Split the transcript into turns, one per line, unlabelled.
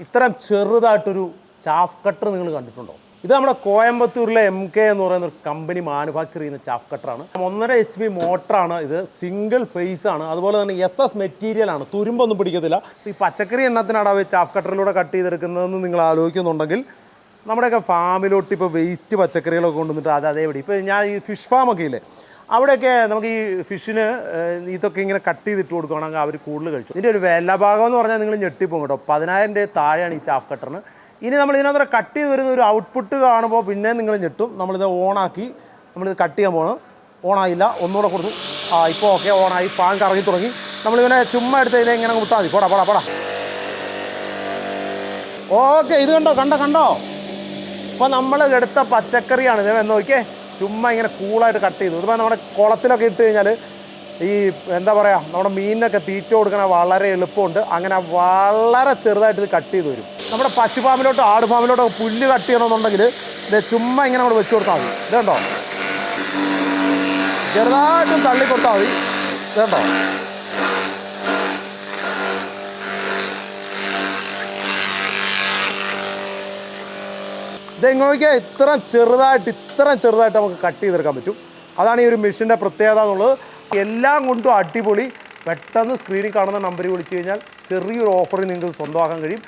ഇത്തരം ചെറുതായിട്ടൊരു chaff cutter നിങ്ങൾ കണ്ടിട്ടുണ്ടോ? ഇത് നമ്മുടെ കോയമ്പത്തൂരിലെ MK എന്ന് പറയുന്ന ഒരു കമ്പനി മാനുഫാക്ചർ ചെയ്യുന്ന ചാഫ് കട്ടറാണ്. 1.5 HP മോട്ടറാണ്. ഇത് സിംഗിൾ ഫേസ് ആണ്. അതുപോലെ തന്നെ SS മെറ്റീരിയൽ ആണ്. തുരുമ്പൊന്നും പിടിക്കത്തില്ല. ഈ പച്ചക്കറി എണ്ണത്തിനാണ് ചാഫ് കട്ടറിലൂടെ കട്ട് ചെയ്തെടുക്കുന്നതെന്ന് നിങ്ങൾ ആലോചിക്കുന്നുണ്ടെങ്കിൽ നമ്മുടെയൊക്കെ ഫാമിലോട്ട് ഇപ്പോൾ വേസ്റ്റ് പച്ചക്കറികളൊക്കെ കൊണ്ടുവന്നിട്ട് അത് അതേപടി ഇപ്പോൾ ഞാൻ ഈ ഫിഷ് ഫാമൊക്കെ ഇല്ലേ, അവിടെയൊക്കെ നമുക്ക് ഈ ഫിഷിന് ഇതൊക്കെ ഇങ്ങനെ കട്ട് ചെയ്തിട്ട് കൊടുക്കുകയാണെങ്കിൽ അവർ കൂടുതൽ കഴിച്ചു. ഇതിൻ്റെ ഒരു വില ഭാഗം എന്ന് പറഞ്ഞാൽ നിങ്ങൾ ഞെട്ടിപ്പോകും കേട്ടോ. 10,000 രൂപ താഴെയാണ് ഈ ചാഫ് കട്ടറിന്. ഇനി നമ്മൾ ഇതിനകത്ത് കട്ട് ചെയ്ത് വരുന്ന ഒരു ഔട്ട്പുട്ട് കാണുമ്പോൾ പിന്നെ നിങ്ങൾ ഞെട്ടും. നമ്മളിത് ഓണാക്കി നമ്മളിത് കട്ട് ചെയ്യാൻ പോകണം. ഓണായില്ല, ഒന്നുകൂടെ കൊടുത്തു. ഇപ്പോൾ ഓക്കെ, ഓണായി, പാൻ കറങ്ങി തുടങ്ങി. നമ്മളിവനെ ചുമ്മാ എടുത്ത് ഇതിനെ ഇങ്ങനെ വിട്ടാൽ മതി. പോടാ. ഓക്കെ, ഇത് കണ്ടോ. ഇപ്പോൾ നമ്മൾ എടുത്ത പച്ചക്കറിയാണ് ഇത്. എന്ന് നോക്കിയേ, ചുമ്മാ ഇങ്ങനെ കൂളായിട്ട് കട്ട് ചെയ്തു. ഇതിപ്പോൾ നമ്മുടെ കുളത്തിലൊക്കെ ഇട്ട് കഴിഞ്ഞാൽ ഈ എന്താ പറയുക, നമ്മുടെ മീനിനൊക്കെ തീറ്റ കൊടുക്കണ വളരെ എളുപ്പമുണ്ട്. അങ്ങനെ വളരെ ചെറുതായിട്ട് ഇത് കട്ട് ചെയ്ത് വരും. നമ്മുടെ പശു ഫാമിലോട്ടോ ആട് ഫാമിലോട്ടോ പുല്ല് കട്ട് ചെയ്യണമെന്നുണ്ടെങ്കിൽ ഇത് ചുമ്മാ ഇങ്ങനെ അങ്ങോട്ട് വെച്ച് കൊടുത്താൽ മതി. ഇതുണ്ടോ, ചെറുതായിട്ടും തള്ളി കൊടുത്താൽ മതി. ഇതുണ്ടോ, ഇതെങ്ങോട്ട് ഇത്രയും ചെറുതായിട്ട് നമുക്ക് കട്ട് ചെയ്തെടുക്കാൻ പറ്റും. അതാണ് ഈ ഒരു മെഷീൻ്റെ പ്രത്യേകത എന്നുള്ളത്. എല്ലാം കൊണ്ടും അടിപൊളി. പെട്ടെന്ന് സ്ക്രീനിൽ കാണുന്ന നമ്പറിൽ വിളിച്ചു കഴിഞ്ഞാൽ ചെറിയൊരു ഓഫറിൽ നിങ്ങൾക്ക് സ്വന്തമാക്കാൻ കഴിയും.